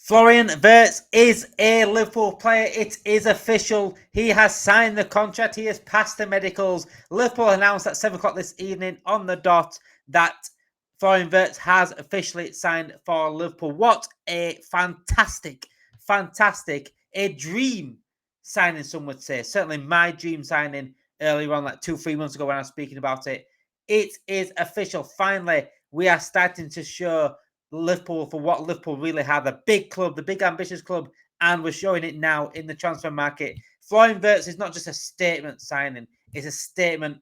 Florian Wirtz is a Liverpool player. It is official. He has signed the contract. He has passed the medicals. Liverpool announced at 7 o'clock this evening on the dot that Florian Wirtz has officially signed for Liverpool. What a fantastic, a dream signing, some would say. Certainly my dream signing earlier on, like 2-3 months ago when I was speaking about it. It is official. Finally, we are starting to show Liverpool for what Liverpool really have, the big club, the big ambitious club, and we're showing it now in the transfer market. Florian Wirtz is not just a statement signing, it's a statement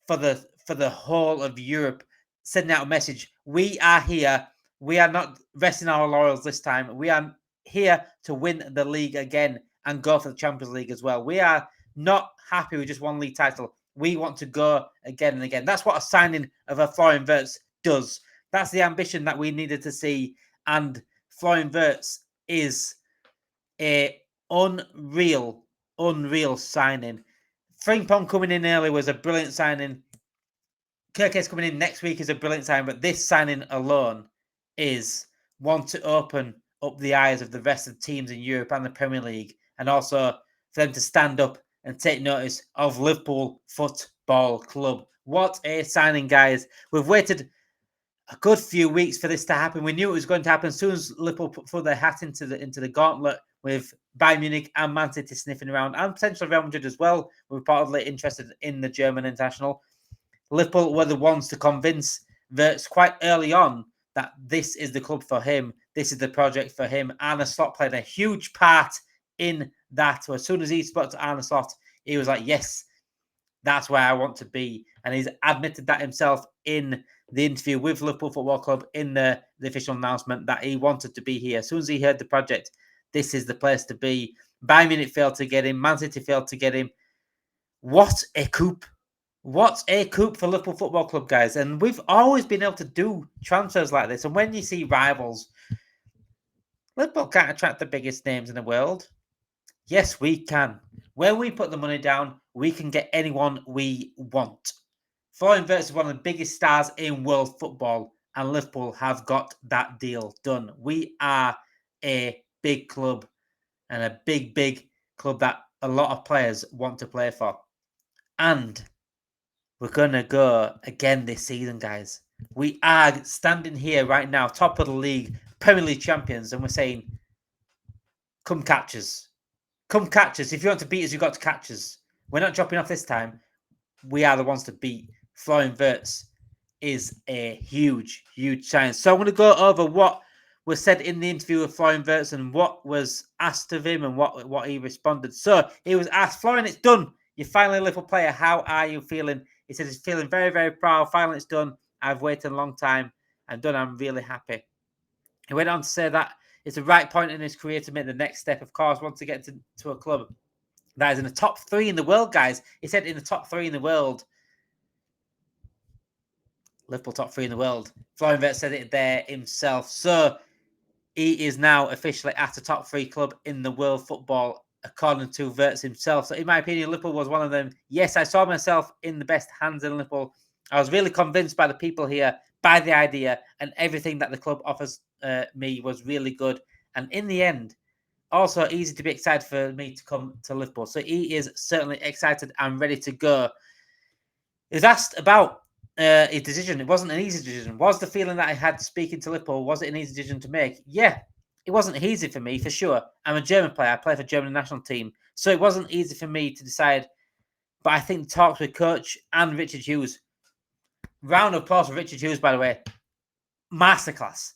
for the whole of Europe, sending out a message. We are here. We are not resting our laurels this time. We are here to win the league again and go for the Champions League as well. We are not happy with just one league title. We want to go again and again. That's what a signing of a Florian Wirtz does. That's the ambition that we needed to see. And Florian Wirtz is a unreal signing. Frimpong coming in early was a brilliant signing. Kirkes coming in next week is a brilliant signing, but this signing alone is one to open up the eyes of the rest of the teams in Europe and the Premier League, and also for them to stand up and take notice of Liverpool Football Club. What a signing, guys. We've waited a good few weeks for this to happen. We knew it was going to happen as soon as Liverpool put their hat into the gauntlet with Bayern Munich and Man City sniffing around, and potentially Real Madrid as well. We're reportedly interested in the German international. Liverpool were the ones to convince Wirtz quite early on that this is the club for him, this is the project for him. Arne Slot played a huge part in that. So as soon as he spoke to Arne Slot, he was like, yes, that's where I want to be. And he's admitted that himself in the interview with Liverpool Football Club in the official announcement that he wanted to be here. As soon as he heard the project, this is the place to be. Bayern Munich failed to get him. Man City failed to get him. What a coup. What a coup for Liverpool Football Club, guys. And we've always been able to do transfers like this. And when you see rivals, Liverpool can't attract the biggest names in the world. Yes, we can. When we put the money down, we can get anyone we want. Florian Wirtz is one of the biggest stars in world football, and Liverpool have got that deal done. We are a big club and a big club that a lot of players want to play for. And we're going to go again this season, guys. We are standing here right now, top of the league, Premier League champions, and we're saying, come catch us. Come catch us. If you want to beat us, you've got to catch us. We're not dropping off this time. We are the ones to beat. Florian Wirtz is a huge chance. So I'm going to go over what was said in the interview with Florian Wirtz and what was asked of him and what he responded. So he was asked, Florian, it's done. You're finally a Liverpool player. How are you feeling? He said he's feeling very proud. Finally, it's done. I've waited a long time. I'm done. I'm really happy. He went on to say that it's the right point in his career to make the next step. Of course, once to get to a club that is in the top 3 in the world, guys. He said in the top 3 in the world. Liverpool top 3 in the world. Florian Wirtz said it there himself. So he is now officially at a top 3 club in the world football, according to Wirtz himself. So in my opinion, Liverpool was one of them. Yes, I saw myself in the best hands in Liverpool. I was really convinced by the people here, by the idea, and everything that the club offers me was really good. And in the end, also easy to be excited for me to come to Liverpool. So he is certainly excited and ready to go. He was asked about his decision. It wasn't an easy decision. Was the feeling that I had speaking to Liverpool, was it an easy decision to make? Yeah, it wasn't easy for me, for sure. I'm a German player. I play for the German national team. So it wasn't easy for me to decide. But I think talks with coach and Richard Hughes. Round of applause for Richard Hughes, by the way. Masterclass.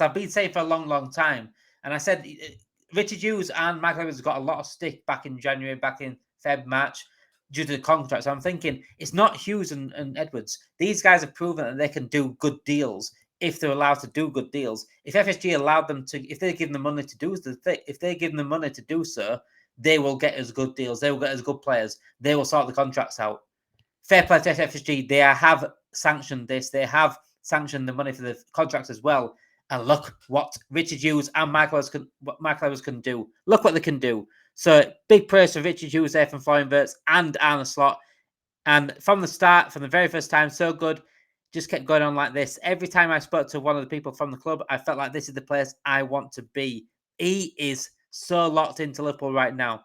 I've been saying for a long time. And I said, Richard Hughes and Michael Edwards got a lot of stick back in January, back in Feb, March, due to the contracts. So I'm thinking, it's not Hughes and Edwards. These guys have proven that they can do good deals if they're allowed to do good deals. If FSG allowed them to, if they give them the money to do, if they give them the money to do so, they will get us good deals. They will get us good players. They will sort the contracts out. Fair play to FSG. They have sanctioned this. They have sanctioned the money for the contracts as well. And look what Richard Hughes and Michael Edwards can do. Look what they can do. So big praise for Richard Hughes there from Florian Wirtz and Arne Slot. And from the start, from the very first time, so good. just kept going on like this. Every time I spoke to one of the people from the club, I felt like this is the place I want to be. He is so locked into Liverpool right now.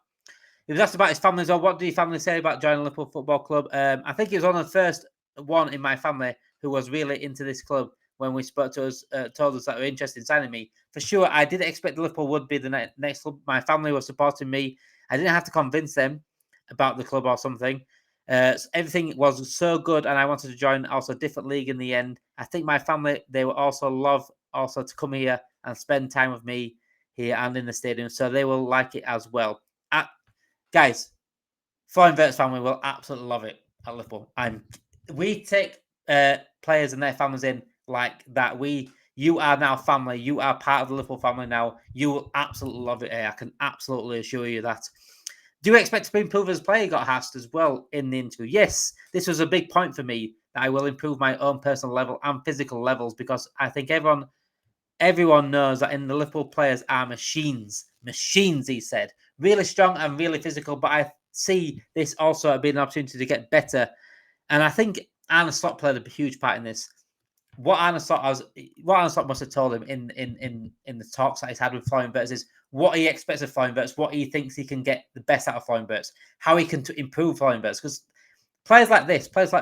He was asked about his family as well. What do your family say about joining Liverpool Football Club? I think he was one of the first one in my family who was really into this club when we spoke to us, told us that were interested in signing me. For sure, I didn't expect Liverpool would be the next club. My family was supporting me. I didn't have to convince them about the club or something. So everything was so good, and I wanted to join also a different league in the end. I think my family, they will also love also to come here and spend time with me here and in the stadium, so they will like it as well. Guys, Florian Wirtz family will absolutely love it at Liverpool. We take players and their families in like that. You are now family. You are part of the Liverpool family now. You will absolutely love it here. I can absolutely assure you that. Do you expect to improve as a player? Got asked as well in the interview. Yes, this was a big point for me that I will improve my own personal level and physical levels because I think everyone knows that in the Liverpool players are machines. Machines, he said. Really strong and really physical, but I see this also being an opportunity to get better. And I think Arne Slot played a huge part in this. What Arne Slot must have told him in the talks that he's had with Florian Wirtz is what he expects of Florian Wirtz, what he thinks he can get the best out of Florian Wirtz, how he can improve Florian Wirtz. Because players like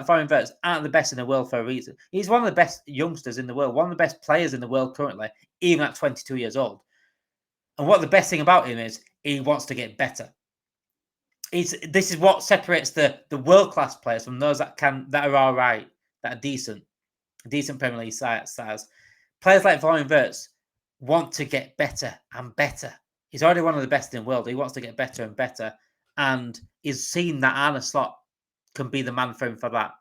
Florian Wirtz, aren't the best in the world for a reason. He's one of the best youngsters in the world, one of the best players in the world currently, even at 22 years old. And what the best thing about him is he wants to get better. This is what separates the world class players from those that are all right, that are decent Premier League stars. Players like Florian Wirtz want to get better and better. He's already one of the best in the world. He wants to get better and better, and he's seen that Arne Slot can be the man for him for that.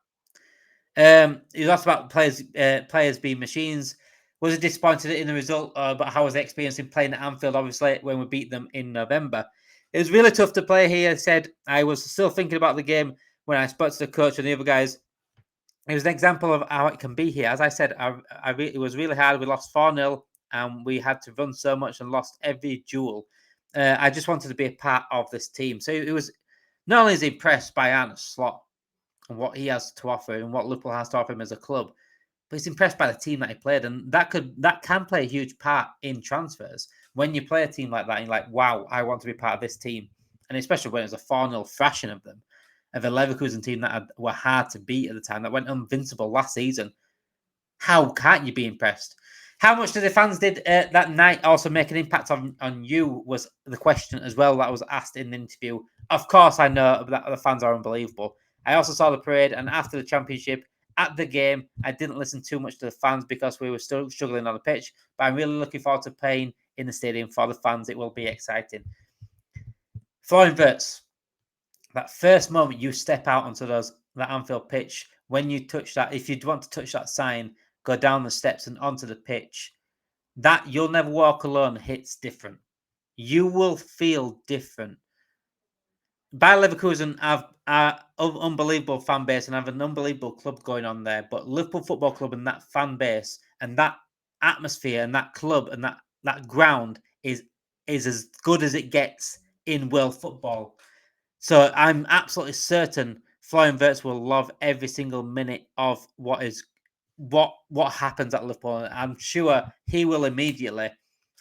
He was asked about players being machines. Was he disappointed in the result? But how was the experience in playing at Anfield, obviously, when we beat them in November? It was really tough to play here, he said. I was still thinking about the game when I spoke to the coach and the other guys. It was an example of how it can be here. As I said, it was really hard. We lost 4-0 and we had to run so much and lost every duel. I just wanted to be a part of this team. So it was not only is he impressed by Arne Slot and what he has to offer and what Liverpool has to offer him as a club, but he's impressed by the team that he played, and that can play a huge part in transfers. When you play a team like that, and you're like, wow, I want to be part of this team, and especially when it was a 4-0 thrashing of them, of a Leverkusen team that were hard to beat at the time, that went invincible last season. How can't you be impressed? How much did the fans did that night also make an impact on you was the question as well that was asked in the interview. Of course, I know that the fans are unbelievable. I also saw the parade, and after the championship, at the game, I didn't listen too much to the fans because we were still struggling on the pitch, but I'm really looking forward to playing in the stadium for the fans. It will be exciting. Florian Wirtz, that first moment you step out onto that Anfield pitch, when you touch that, if you want to touch that sign, go down the steps and onto the pitch, that "You'll Never Walk Alone" hits different. You will feel different. Bayer Leverkusen have an unbelievable fan base and have an unbelievable club going on there. But Liverpool Football Club and that fan base and that atmosphere and that club and that ground is as good as it gets in world football. So I'm absolutely certain Florian Wirtz will love every single minute of what happens at Liverpool. I'm sure he will immediately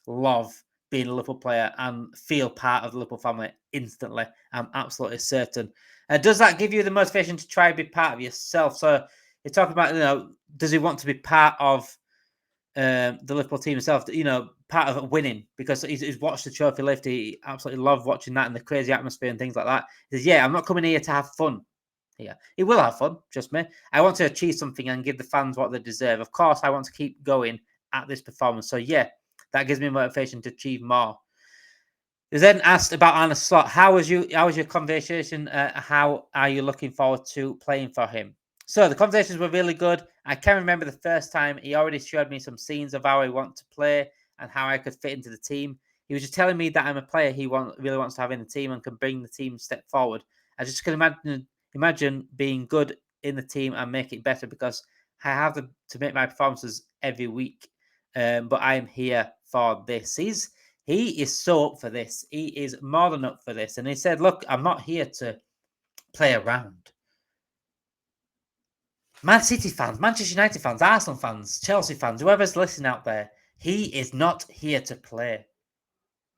love being a Liverpool player and feel part of the Liverpool family instantly. I'm absolutely certain. Does that give you the motivation to try and be part of yourself? So you're talking about, does he want to be part of the Liverpool team himself? Part of winning because he's watched the trophy lift. He absolutely loved watching that and the crazy atmosphere and things like that. He says, "Yeah, I'm not coming here to have fun. Yeah, he will have fun. Trust me. I want to achieve something and give the fans what they deserve. Of course, I want to keep going at this performance. So yeah, that gives me motivation to achieve more." He was then asked about Arne Slot. How was your conversation? How are you looking forward to playing for him? So the conversations were really good. I can remember the first time he already showed me some scenes of how I want to play and how I could fit into the team. He was just telling me that I'm a player he really wants to have in the team and can bring the team step forward. I just can imagine being good in the team and make it better because I have to make my performances every week. But I am here for this. He is so up for this. He is more than up for this. And he said, "Look, I'm not here to play around. Man City fans, Manchester United fans, Arsenal fans, Chelsea fans, whoever's listening out there, he is not here to play.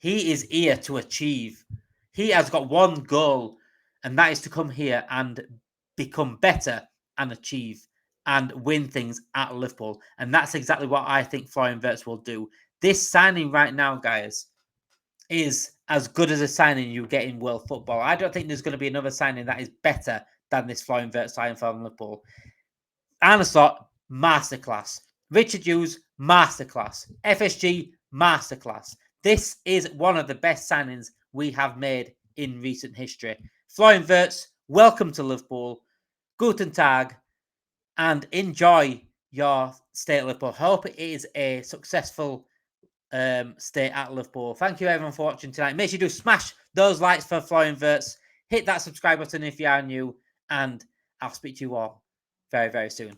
He is here to achieve. He has got one goal, and that is to come here and become better and achieve and win things at Liverpool. And that's exactly what I think Florian Wirtz will do. This signing right now, guys, is as good as a signing you get in world football. I don't think there's going to be another signing that is better than this Florian Wirtz signing from Liverpool. Arne Slot, masterclass. Richard Hughes, masterclass. FSG, masterclass. This is one of the best signings we have made in recent history. Florian Wirtz, welcome to Liverpool. Guten Tag, and enjoy your stay at Liverpool. Hope it is a successful stay at Liverpool. Thank you everyone for watching tonight. Make sure you do smash those likes for Florian Wirtz. Hit that subscribe button if you are new, and I'll speak to you all very, very soon.